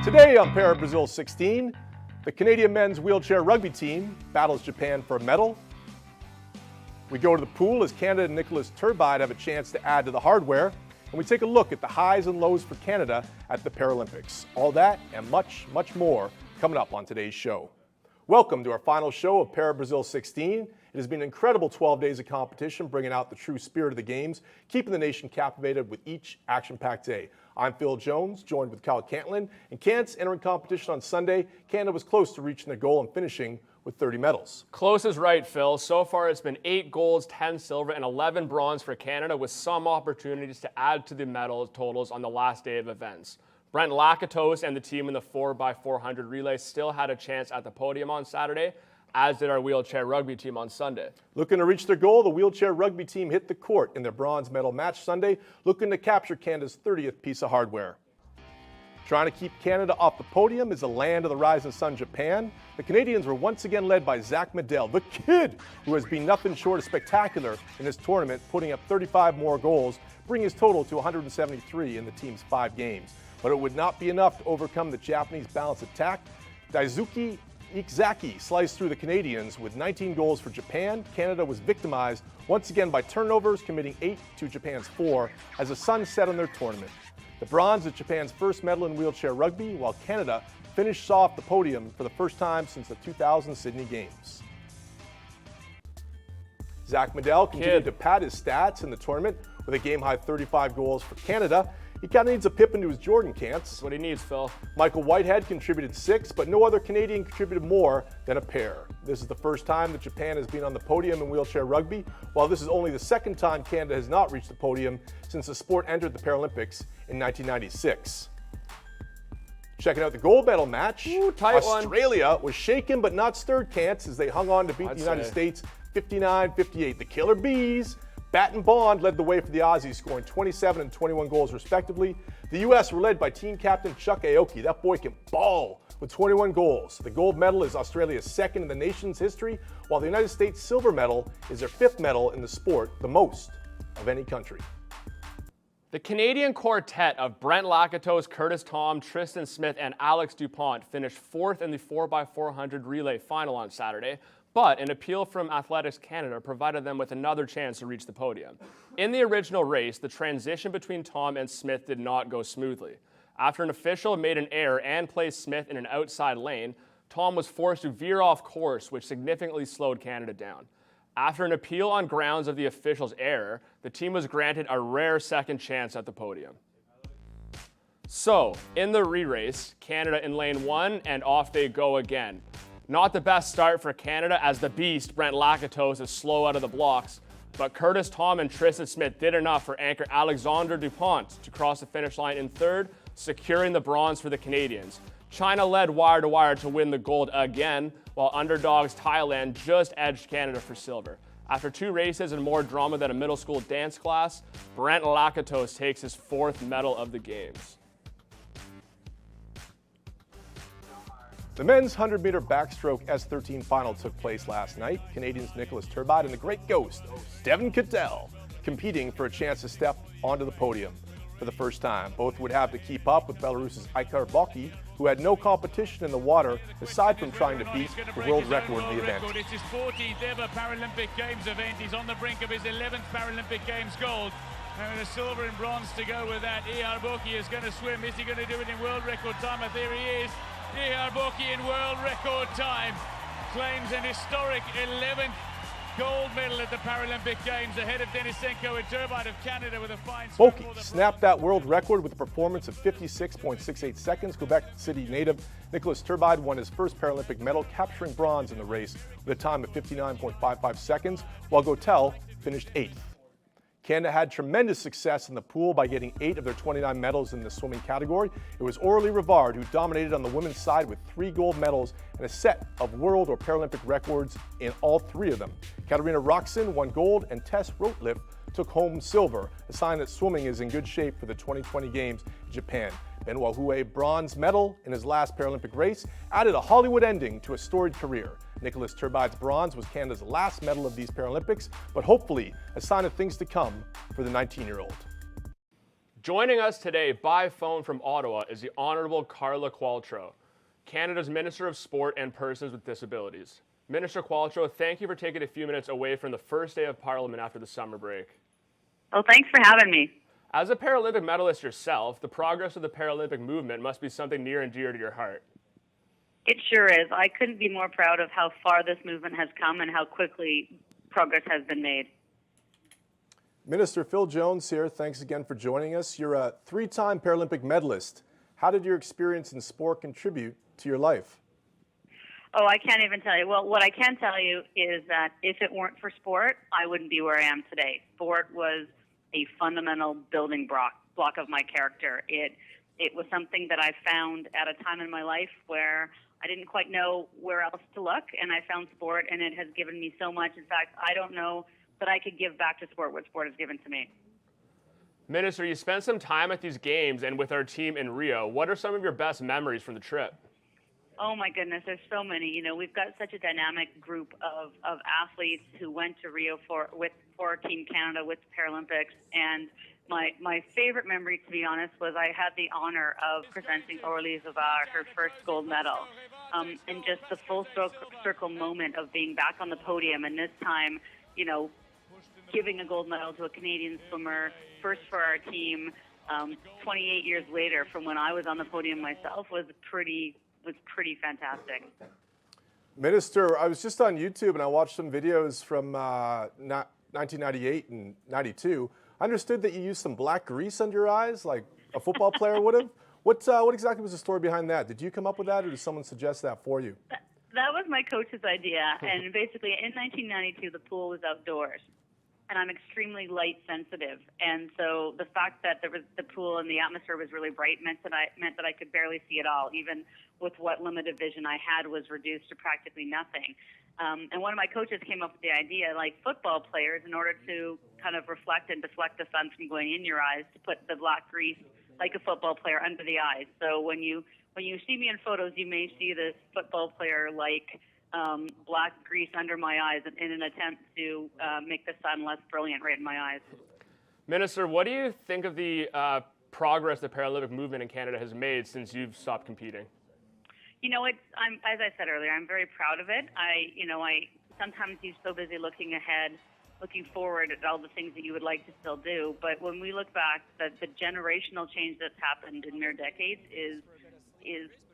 Today on ParaBrazil 16, the Canadian men's wheelchair rugby team battles Japan for a medal. We go to the pool as Canada and Nicholas Turbide have a chance to add to the hardware. And we take a look at the highs and lows for Canada at the Paralympics. All that and much, much more coming up on today's show. Welcome to our final show of ParaBrazil 16. It has been an incredible 12 days of competition, bringing out the true spirit of the games, keeping the nation captivated with each action-packed day. I'm Phil Jones, joined with Carla Qualtrough, and Canada's entering competition on Sunday. Canada was close to reaching their goal and finishing with 30 medals. Close is right, Phil. So far, it's been 8 golds, 10 silver, and 11 bronze for Canada, with some opportunities to add to the medal totals on the last day of events. Brent Lakatos and the team in the 4x400 relay still had a chance at the podium on Saturday, as did our wheelchair rugby team on Sunday. Looking to reach their goal, the wheelchair rugby team hit the court in their bronze medal match Sunday, looking to capture Canada's 30th piece of hardware. Trying to keep Canada off the podium is the land of the rising sun, Japan. The Canadians were once again led by Zach Medell, the kid who has been nothing short of spectacular in this tournament, putting up 35 more goals, bringing his total to 173 in the team's 5 games. But it would not be enough to overcome the Japanese balanced attack. zHzsKm sliced through the Canadians with 19 goals for Japan. Canada was victimized once again by turnovers, committing 8 to Japan's 4 as the sun set on their tournament. The bronze is Japan's first medal in wheelchair rugby, while Canada finished off the podium for the first time since the 2000 Sydney Games. Zach Medell continued to pad his stats in the tournament with a game-high 35 goals for Canada. He kind of needs a pip into his Jordan cants. That's what he needs, Phil. Michael Whitehead contributed 6, but no other Canadian contributed more than a pair. This is the first time that Japan has been on the podium in wheelchair rugby, while this is only the second time Canada has not reached the podium since the sport entered the Paralympics in 1996. Checking out the gold medal match, Australia was shaken but not stirred, Cants, as they hung on to beat the United States 59-58. The Killer Bees, Bat and Bond, led the way for the Aussies, scoring 27 and 21 goals respectively. The U.S. were led by team captain Chuck Aoki. That boy can ball with 21 goals. The gold medal is Australia's second in the nation's history, while the United States silver medal is their 5th medal in the sport, the most of any country. The Canadian quartet of Brent Lakatos, Curtis Tom, Tristan Smith, and Alex Dupont finished 4th in the 4x400 relay final on Saturday, but an appeal from Athletics Canada provided them with another chance to reach the podium. In the original race, the transition between Tom and Smith did not go smoothly. After an official made an error and placed Smith in an outside lane, Tom was forced to veer off course, which significantly slowed Canada down. After an appeal on grounds of the official's error, the team was granted a rare second chance at the podium. So, in the re-race, Canada in lane 1, and off they go again. Not the best start for Canada, as the beast, Brent Lakatos, is slow out of the blocks, but Curtis Tom and Tristan Smith did enough for anchor Alexander Dupont to cross the finish line in 3rd, securing the bronze for the Canadians. China led wire to wire to win the gold again, while underdogs Thailand just edged Canada for silver. After 2 races and more drama than a middle school dance class, Brent Lakatos takes his 4th medal of the Games. The men's 100-meter backstroke S13 final took place last night. Canadians Nicholas Turbide and the Great Ghost, Devin Cattell, competing for a chance to step onto the podium for the first time. Both would have to keep up with Belarus's Aikar Boki, who had no competition in the water aside from trying to beat the world record in the event. It's his 14th ever Paralympic Games event. He's on the brink of his 11th Paralympic Games gold. And with a silver and bronze to go with that, Aikar Boki is going to swim. Is he going to do it in world record time? There he is. Aikar Boki in world record time claims an historic 11th gold medal at the Paralympic Games, ahead of Denisenko and Turbide of Canada with a fine swim. Boki snapped that world record with a performance of 56.68 seconds. Quebec City native Nicholas Turbide won his first Paralympic medal, capturing bronze in the race with a time of 59.55 seconds, while Gautel finished 8th. Canada had tremendous success in the pool by getting 8 of their 29 medals in the swimming category. It was Aurélie Rivard who dominated on the women's side with 3 gold medals and a set of world or Paralympic records in all 3 of them. Katarina Roxon won gold and Tess Rotliff took home silver, a sign that swimming is in good shape for the 2020 Games in Japan. Benoit Houet, bronze medal in his last Paralympic race, added a Hollywood ending to a storied career. Nicholas Turbide's bronze was Canada's last medal of these Paralympics, but hopefully a sign of things to come for the 19-year-old. Joining us today by phone from Ottawa is the Honourable Carla Qualtrough, Canada's Minister of Sport and Persons with Disabilities. Minister Qualtrough, thank you for taking a few minutes away from the first day of Parliament after the summer break. Well, thanks for having me. As a Paralympic medalist yourself, the progress of the Paralympic movement must be something near and dear to your heart. It sure is. I couldn't be more proud of how far this movement has come and how quickly progress has been made. Minister Phil Jones here. Thanks again for joining us. You're a three-time Paralympic medalist. How did your experience in sport contribute to your life? Oh, I can't even tell you. Well, what I can tell you is that if it weren't for sport, I wouldn't be where I am today. Sport was a fundamental building block of my character. It was something that I found at a time in my life where I didn't quite know where else to look, and I found sport, and it has given me so much. In fact, I don't know that I could give back to sport what sport has given to me. Minister, you spent some time at these games and with our team in Rio. What are some of your best memories from the trip? Oh my goodness, there's so many. You know, we've got such a dynamic group of athletes who went to Rio for Team Canada with the Paralympics, and my favorite memory, to be honest, was I had the honor of presenting Aurélie Savard her first gold medal, and just the full circle moment of being back on the podium, and this time, you know, giving a gold medal to a Canadian swimmer, first for our team, 28 years later from when I was on the podium myself was pretty fantastic. Minister, I was just on YouTube and I watched some videos from 1998 and 92. I understood that you used some black grease under your eyes like a football player would have. What exactly was the story behind that? Did you come up with that or did someone suggest that for you? That was my coach's idea, and basically in 1992 the pool was outdoors, and I'm extremely light sensitive, and so the fact that there was the pool and the atmosphere was really bright meant that I could barely see at all. Even with what limited vision I had was reduced to practically nothing. And one of my coaches came up with the idea, like football players, in order to kind of reflect and deflect the sun from going in your eyes, to put the black grease like a football player under the eyes. So when you see me in photos, you may see this football player like black grease under my eyes in an attempt to make the sun less brilliant right in my eyes. Minister, what do you think of the progress the Paralympic movement in Canada has made since you've stopped competing? You know, as I said earlier, I'm very proud of it. I sometimes you're so busy looking ahead, looking forward at all the things that you would like to still do. But when we look back, the generational change that's happened in mere decades is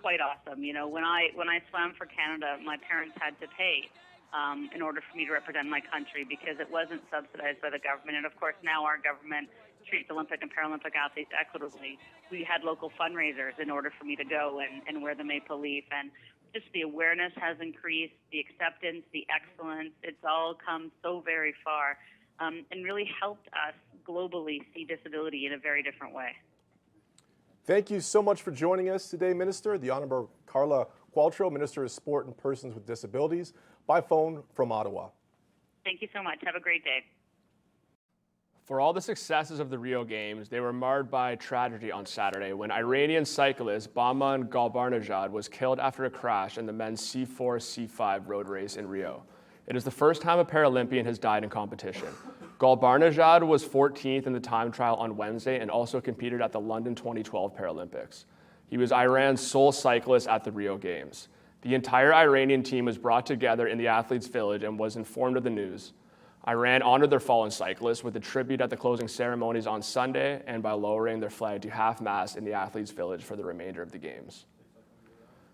quite awesome. You know, when I swam for Canada, my parents had to pay in order for me to represent my country because it wasn't subsidized by the government. And of course, now our government treats Olympic and Paralympic athletes equitably. We had local fundraisers in order for me to go and wear the maple leaf. And just the awareness has increased, the acceptance, the excellence. It's all come so very far and really helped us globally see disability in a very different way. Thank you so much for joining us today, Minister. The Honourable Carla Qualtrough, Minister of Sport and Persons with Disabilities, by phone from Ottawa. Thank you so much. Have a great day. For all the successes of the Rio Games, they were marred by tragedy on Saturday when Iranian cyclist Bahman Golbarnejad was killed after a crash in the men's C4-C5 road race in Rio. It is the first time a Paralympian has died in competition. Golbarnejad was 14th in the time trial on Wednesday and also competed at the London 2012 Paralympics. He was Iran's sole cyclist at the Rio Games. The entire Iranian team was brought together in the athletes' village and was informed of the news. Iran honored their fallen cyclists with a tribute at the closing ceremonies on Sunday and by lowering their flag to half-mast in the athletes' village for the remainder of the Games.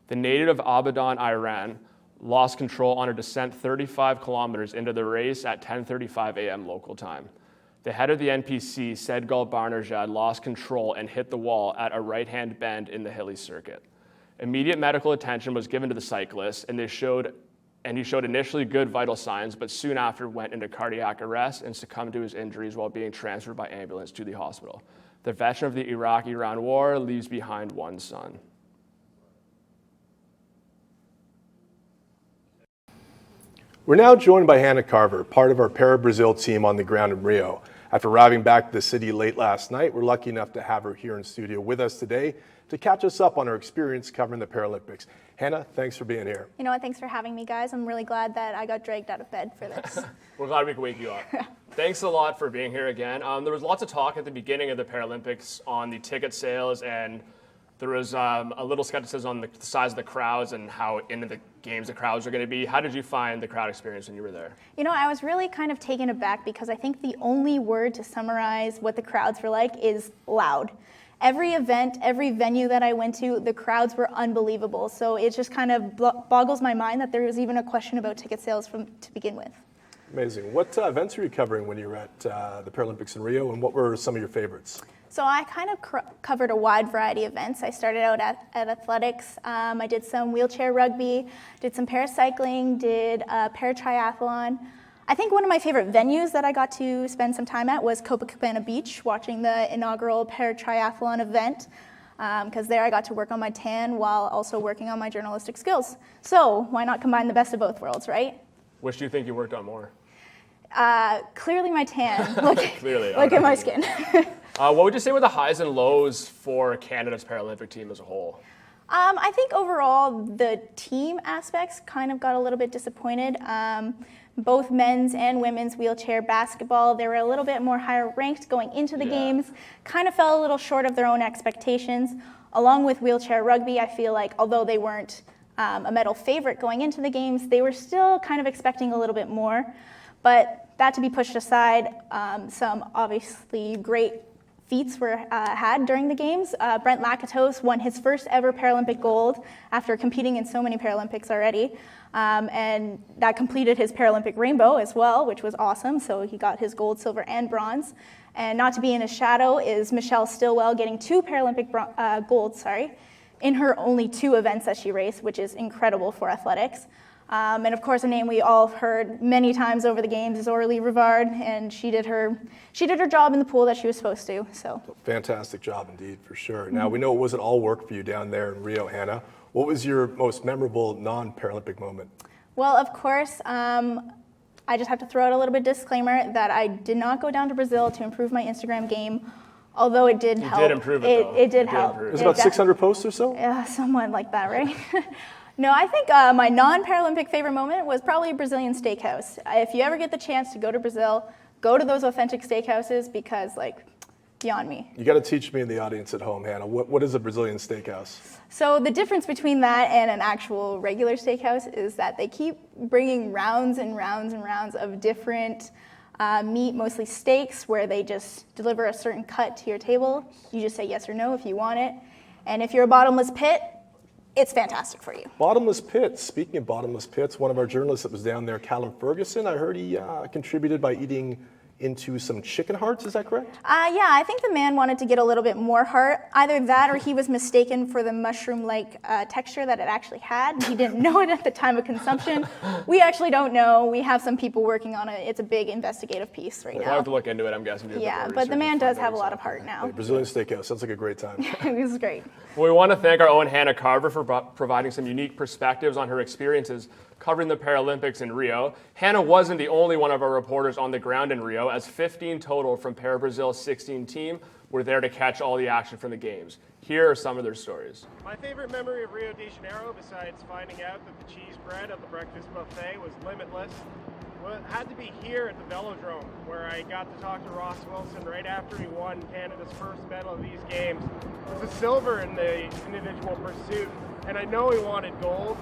The native of Abadan, Iran, lost control on a descent 35 kilometers into the race at 10:35 a.m. local time. The head of the NPC said Golbarnejad lost control and hit the wall at a right-hand bend in the hilly circuit. Immediate medical attention was given to the cyclist, and he showed initially good vital signs, but soon after went into cardiac arrest and succumbed to his injuries while being transferred by ambulance to the hospital. The veteran of the Iraq-Iran war leaves behind one son. We're now joined by Hannah Carver, part of our ParaBrazil team on the ground in Rio. After arriving back to the city late last night, we're lucky enough to have her here in studio with us today to catch us up on her experience covering the Paralympics. Hannah, thanks for being here. You know what, thanks for having me, guys. I'm really glad that I got dragged out of bed for this. We're glad we could wake you up. Thanks a lot for being here again. There was lots of talk at the beginning of the Paralympics on the ticket sales, and there was a little skepticism on the size of the crowds and how into the games the crowds are going to be. How did you find the crowd experience when you were there? You know, I was really kind of taken aback because I think the only word to summarize what the crowds were like is loud. Every event, every venue that I went to, the crowds were unbelievable. So it just kind of boggles my mind that there was even a question about ticket sales to begin with. Amazing. What events were you covering when you were at the Paralympics in Rio, and what were some of your favorites? So I kind of covered a wide variety of events. I started out at athletics. I did some wheelchair rugby, did some paracycling, did paratriathlon. I think one of my favorite venues that I got to spend some time at was Copacabana Beach, watching the inaugural paratriathlon event, because there I got to work on my tan while also working on my journalistic skills. So why not combine the best of both worlds, right? Which do you think you worked on more? Clearly my tan. Look Okay. at my skin. What would you say were the highs and lows for Canada's Paralympic team as a whole? I think overall the team aspects kind of got a little bit disappointed. Both men's and women's wheelchair basketball, they were a little bit more higher ranked going into the games, kind of fell a little short of their own expectations. Along with wheelchair rugby, I feel like although they weren't a medal favorite going into the games, they were still kind of expecting a little bit more. But that to be pushed aside, some obviously great feats were had during the games. Brent Lakatos won his first ever Paralympic gold after competing in so many Paralympics already. And that completed his Paralympic rainbow as well, which was awesome. So he got his gold, silver, and bronze. And not to be in his shadow is Michelle Stillwell getting 2 Paralympic golds, in her only 2 events that she raced, which is incredible for athletics. And of course, a name we all have heard many times over the games is Aurélie Rivard, and she did her job in the pool that she was supposed to. So fantastic job indeed, for sure. Now we know it wasn't all work for you down there in Rio, Hannah. What was your most memorable non-Paralympic moment? Well, of course, I just have to throw out a little bit of disclaimer that I did not go down to Brazil to improve my Instagram game, although it did help. You did improve it, though. It did help. It was about 600 posts or so? Yeah, somewhat like that, right? No, I think my non-Paralympic favorite moment was probably a Brazilian steakhouse. If you ever get the chance to go to Brazil, go to those authentic steakhouses because, beyond me. You got to teach me and the audience at home, Hannah. What is a Brazilian steakhouse? So the difference between that and an actual regular steakhouse is that they keep bringing rounds and rounds and rounds of different meat, mostly steaks, where they just deliver a certain cut to your table. You just say yes or no if you want it. And if you're a bottomless pit, it's fantastic for you. Bottomless pits. Speaking of bottomless pits, one of our journalists that was down there, Callum Ferguson, I heard he contributed by eating into some chicken hearts. Is that correct? Yeah, I think the man wanted to get a little bit more heart. Either that or he was mistaken for the mushroom-like texture that it actually had. He didn't know it at the time of consumption. We actually don't know. We have some people working on it. It's a big investigative piece right now. I'll have to look into it, I'm guessing. Yeah, but the man does have a lot of heart now. Hey, Brazilian steakhouse. Sounds like a great time. It was great. Well, we want to thank our own Hannah Carver for providing some unique perspectives on her experiences covering the Paralympics in Rio. Hannah wasn't the only one of our reporters on the ground in Rio, as 15 total from ParaBrazil's 16 team were there to catch all the action from the games. Here are some of their stories. My favorite memory of Rio de Janeiro, besides finding out that the cheese bread at the breakfast buffet was limitless, had to be here at the Velodrome, where I got to talk to Ross Wilson right after he won Canada's first medal of these games. It was a silver in the individual pursuit, and I know he wanted gold,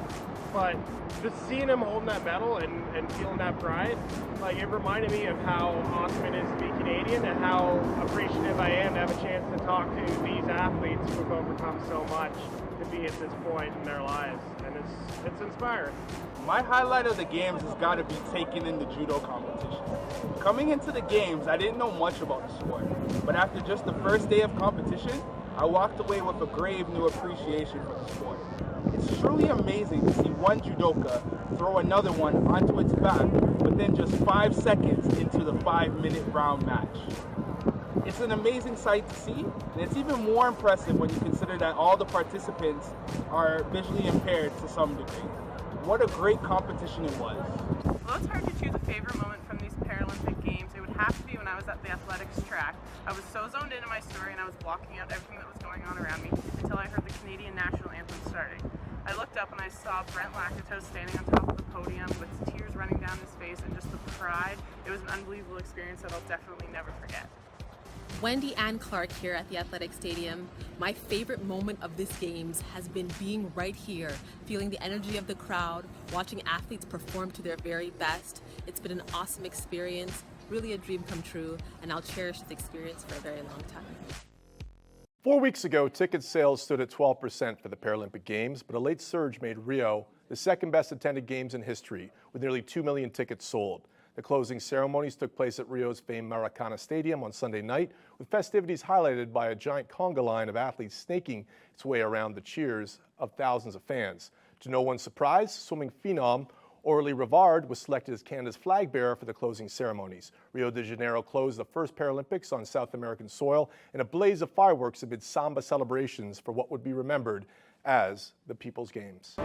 but just seeing him holding that medal and feeling that pride, it reminded me of how awesome it is to be Canadian and how appreciative I am to have a chance to talk to these athletes who've overcome so much to be at this point in their lives, and it's inspiring. My highlight of the games has got to be taking in the judo competition. Coming into the games, I didn't know much about the sport, but after just the first day of competition, I walked away with a grave new appreciation for the sport. It's truly amazing to see one judoka throw another one onto its back within just 5 seconds into the 5-minute round match. It's an amazing sight to see, and it's even more impressive when you consider that all the participants are visually impaired to some degree. What a great competition it was. Well, it's hard to choose a favorite moment from these Paralympic Games. It would have to be when I was at the athletics track. I was so zoned into my story and I was blocking out everything that was going on around me until I heard the Canadian national anthem starting. I looked up and I saw Brent Lakatos standing on top of the podium with tears running down his face and just the pride. It was an unbelievable experience that I'll definitely never forget. Wendy Ann Clark here at the Athletic Stadium. My favorite moment of this Games has been being right here, feeling the energy of the crowd, watching athletes perform to their very best. It's been an awesome experience, really a dream come true, and I'll cherish this experience for a very long time. 4 weeks ago, ticket sales stood at 12% for the Paralympic Games, but a late surge made Rio the second best attended Games in history, with nearly 2 million tickets sold. The closing ceremonies took place at Rio's famed Maracana Stadium on Sunday night, with festivities highlighted by a giant conga line of athletes snaking its way around the cheers of thousands of fans. To no one's surprise, swimming phenom Aurélie Rivard was selected as Canada's flag bearer for the closing ceremonies. Rio de Janeiro closed the first Paralympics on South American soil in a blaze of fireworks amid samba celebrations for what would be remembered as the People's Games.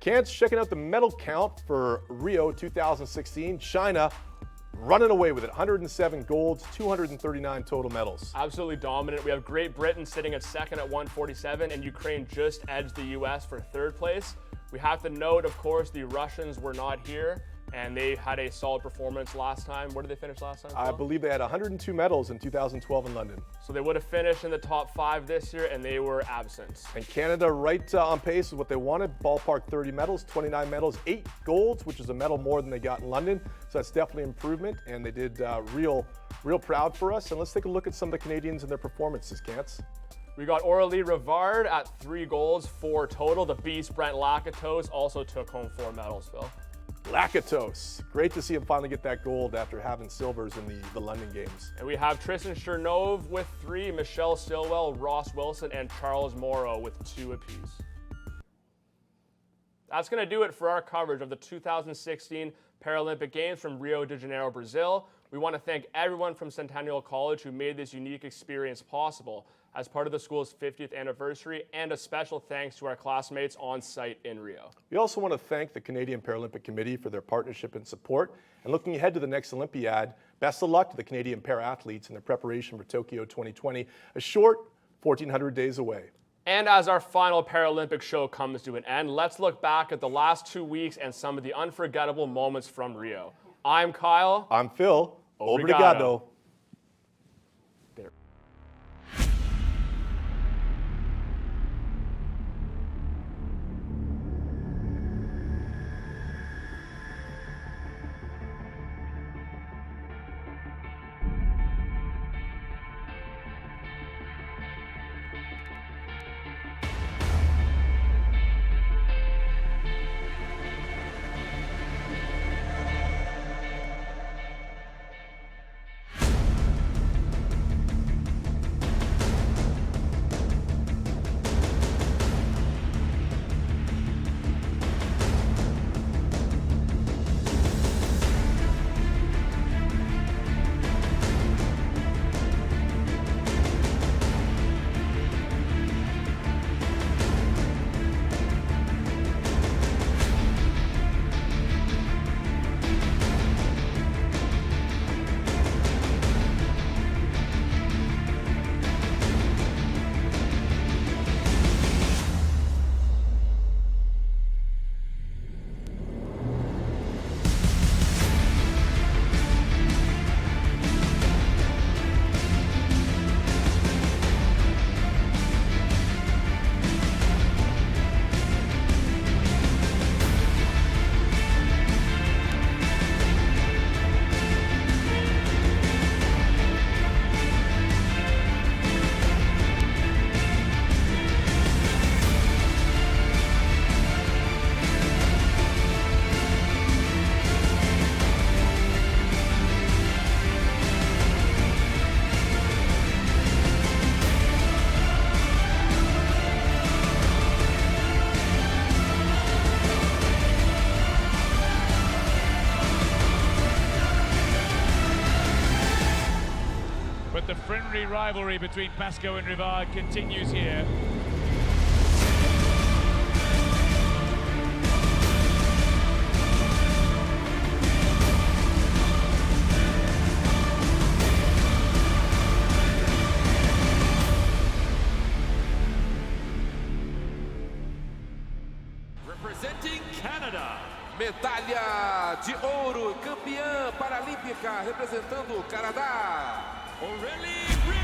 Cants checking out the medal count for Rio 2016. China running away with it. 107 golds, 239 total medals. Absolutely dominant. We have Great Britain sitting at second at 147, and Ukraine just edged the U.S. for third place. We have to note, of course, the Russians were not here, and they had a solid performance last time. Where did they finish last time? I believe they had 102 medals in 2012 in London. So they would have finished in the top 5 this year, and they were absent. And Canada right on pace with what they wanted. Ballpark 30 medals, 29 medals, 8 golds, which is a medal more than they got in London. So that's definitely improvement, and they did real proud for us. And let's take a look at some of the Canadians and their performances, Cants. We got Aurélie Rivard at 3 golds, 4 total. The beast Brent Lakatos also took home 4 medals, Phil. Lakatos. Great to see him finally get that gold after having silvers in the London Games. And we have Tristan Chernov with 3, Michelle Stilwell, Ross Wilson, and Charles Morrow with 2 apiece. That's going to do it for our coverage of the 2016 Paralympic Games from Rio de Janeiro, Brazil. We want to thank everyone from Centennial College who made this unique experience possible as part of the school's 50th anniversary, and a special thanks to our classmates on site in Rio. We also want to thank the Canadian Paralympic Committee for their partnership and support. And looking ahead to the next Olympiad, best of luck to the Canadian para-athletes in their preparation for Tokyo 2020, a short 1,400 days away. And as our final Paralympic show comes to an end, let's look back at the last 2 weeks and some of the unforgettable moments from Rio. I'm Kyle. I'm Phil. Obrigado. extraordinary rivalry between Pascoe and Rivard continues here. Representing Canada. Medalha de ouro, campeã paralímpica, representando o Canadá. Aurélie